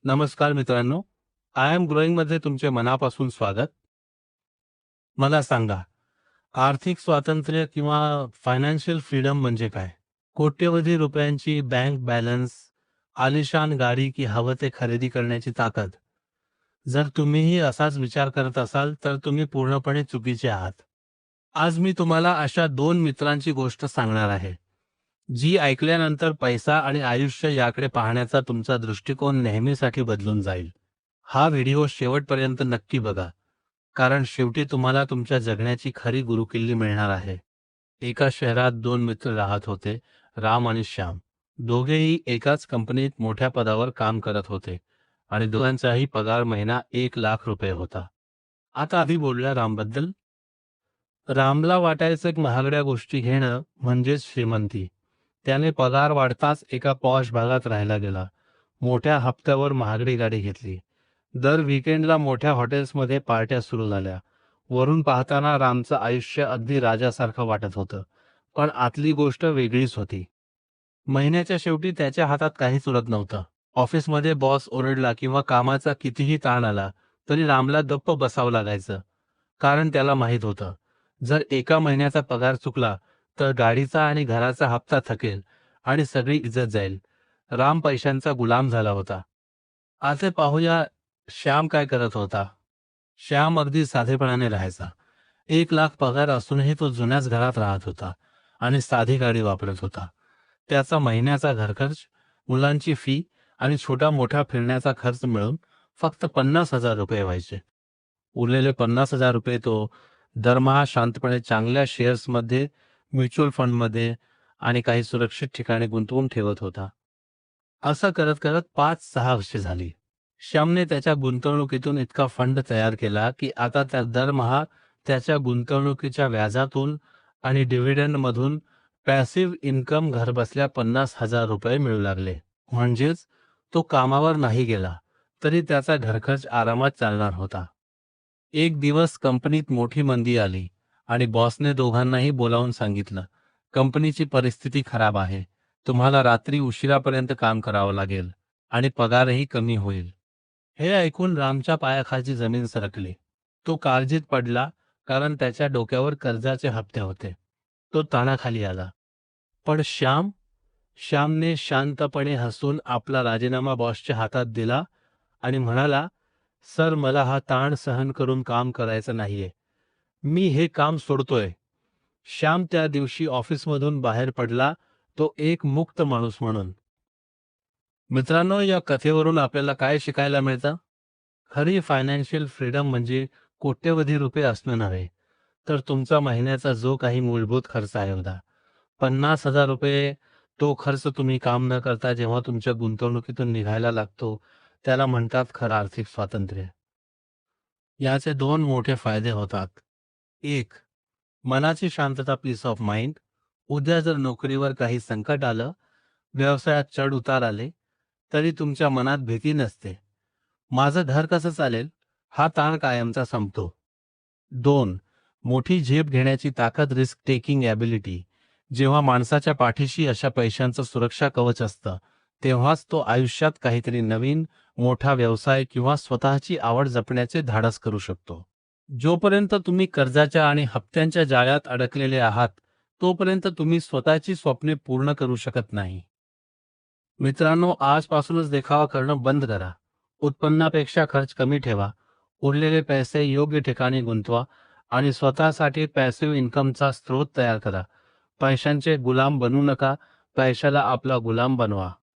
नमस्कार मित्रांनो, I am ग्रोइंगमध्ये तुमचे मनापासून स्वागत. मला सांगा, आर्थिक स्वातंत्र्य किंवा फायनान्शियल फ्रीडम म्हणजे काय? कोट्यवधी रुपयांची बँक बॅलन्स, आलिशान गाडी की हवं ते खरेदी करण्याची ताकद. जर तुम्हीही असाच विचार करत असाल, तर तुम्ही पूर्णपणे चुकीचे आहात. आज मी तुम्हाला अशा 2 मित्रांची गोष्ट सांगणार आहे, जी ऐकल्यानंतर पैसा आणि आयुष्य याकडे पाहण्याचा तुमचा दृष्टिकोन नेहमीसाठी बदलून जाईल. हा व्हिडिओ शेवटपर्यंत नक्की बघा, कारण शेवटी तुम्हाला तुमच्या जगण्याची खरी गुरुकिल्ली मिळणार आहे. एका शहरात 2 मित्र राहत होते, राम आणि श्याम. दोघेही एकाच कंपनीत मोठ्या पदावर काम करत होते आणि दोघांचाही पगार महिना 1,00,000 रुपये होता. आता आधी बोलूया रामबद्दल. रामला वाटायचं की महागड्या गोष्टी घेणं म्हणजेच श्रीमंती. त्याने पगार वाढताच एका पॉश भागात राहायला गेला. मोठ्या हप्त्यावर महागडी गाडी घेतली. दर वीकेंडला मोठ्या हॉटेल्समध्ये पार्ट्या सुरू झाल्या. वरून पाहताना रामचं आयुष्य अगदी राजासारखं वाटत होतं. पण आतली गोष्ट वेगळीच होती. महिन्याच्या शेवटी त्याच्या हातात काहीच उरत नव्हतं. ऑफिसमध्ये बॉस ओरडला किंवा कामाचा कितीही ताण आला, तरी रामला गप्प बसावं लागायचं. कारण त्याला माहीत होतं, जर एका महिन्याचा पगार चुकला, तर गाडीचा आणि घराचा हप्ता थकेल आणि सगळी इज्जत जाईल. राम पैशांचा गुलाम झाला होता. आता पाहूया श्याम काय करत होता. श्याम अगदी साधेपणाने राहायचा. 1,00,000 पगार असूनही तो जुन्याच घरात राहत होता आणि साधी गाडी वापरत होता. त्याचा महिन्याचा घरखर्च, मुलांची फी आणि छोटा-मोठा फिरण्याचा खर्च मिळून फक्त 50,000 रुपये व्हायचे. उरलेले 50,000 रुपये तो दरमहा शांतपणे चांगल्या शेअर्समध्ये, म्युच्युअल फंडमध्ये आणि काही सुरक्षित ठिकाणी गुंतवून ठेवत होता. असं करत करत 5-6 वर्षे झाली. श्यामने त्याच्या गुंतवणुकीतून इतका फंड तयार केला की आता त्या दरमहा त्याच्या गुंतवणुकीच्या व्याजातून आणि डिव्हिडंडमधून पॅसिव्ह इन्कम घरबसल्या 50,000 रुपये मिळू लागले. म्हणजेच तो कामावर नाही गेला, तरी त्याचा घरखर्च आरामात चालणार होता. एक दिवस कंपनीत मोठी मंदी आली आणि बॉसने दोघांनाही बोलावून सांगितलं, कंपनीची परिस्थिती खराब आहे. तुम्हाला रात्री उशिरापर्यंत काम करावं लागेल आणि पगारही कमी होईल. हे ऐकून रामच्या पायाखालची जमीन सरकली. तो काळजीत पडला, कारण त्याच्या डोक्यावर कर्जाचे हप्ते होते. तो ताणाखाली आला. पण श्यामने शांतपणे हसून आपला राजीनामा बॉसच्या हातात दिला आणि म्हणाला, सर, मला हा ताण सहन करून काम करायचं नाहीये. मी हे काम सोडतोय. श्याम त्या दिवशी ऑफिसमधून बाहेर पडला, तो एक मुक्त माणूस म्हणून. मित्रांनो, या कथेवरून आपल्याला काय शिकायला मिळतं? खरी फायनान्शियल फ्रीडम म्हणजे कोट्यवधी रुपये असणं नव्हे, तर तुमचा महिन्याचा जो काही मूलभूत खर्च आहे बघा, 50,000 रुपये, तो खर्च तुम्ही काम न करता जेव्हा तुमच्या गुंतवणुकीतून निघायला लागतो, त्याला म्हणतात खरं आर्थिक स्वातंत्र्य. याचे 2 मोठे फायदे होतात. 1. मनाची शांतता, पीस ऑफ माइंड. उद्या जर नोकरीवर काही संकट आलं, व्यवसायात चढ उतार आले, तरी तुमच्या मनात भीती नसते. माझं घर कसं चालेल, हा ताण कायमचा संपतो. 2. मोठी झेप घेण्याची ताकद, रिस्क टेकिंग ॲबिलिटी. जेव्हा माणसाच्या पाठीशी अशा पैशांचं सुरक्षा कवच असतं, तेव्हाच तो आयुष्यात काहीतरी नवीन, मोठा व्यवसाय किंवा स्वतःची आवड जपण्याचे धाडस करू शकतो. जोपर्यंत तुम्ही कर्जाच्या आणि हप्त्यांच्या जाळ्यात अडकलेले आहात, तोपर्यंत तुम्ही स्वतःची स्वप्ने पूर्ण करू शकत नाही. मित्रांनो, आजपासूनच देखावा करणं बंद करा. उत्पन्नापेक्षा खर्च कमी ठेवा. उरलेले पैसे योग्य ठिकाणी गुंतवा आणि स्वतःसाठी पॅसिव्ह इन्कमचा स्रोत तयार करा. पैशांचे गुलाम बनू नका, पैशाला आपला गुलाम बनवा.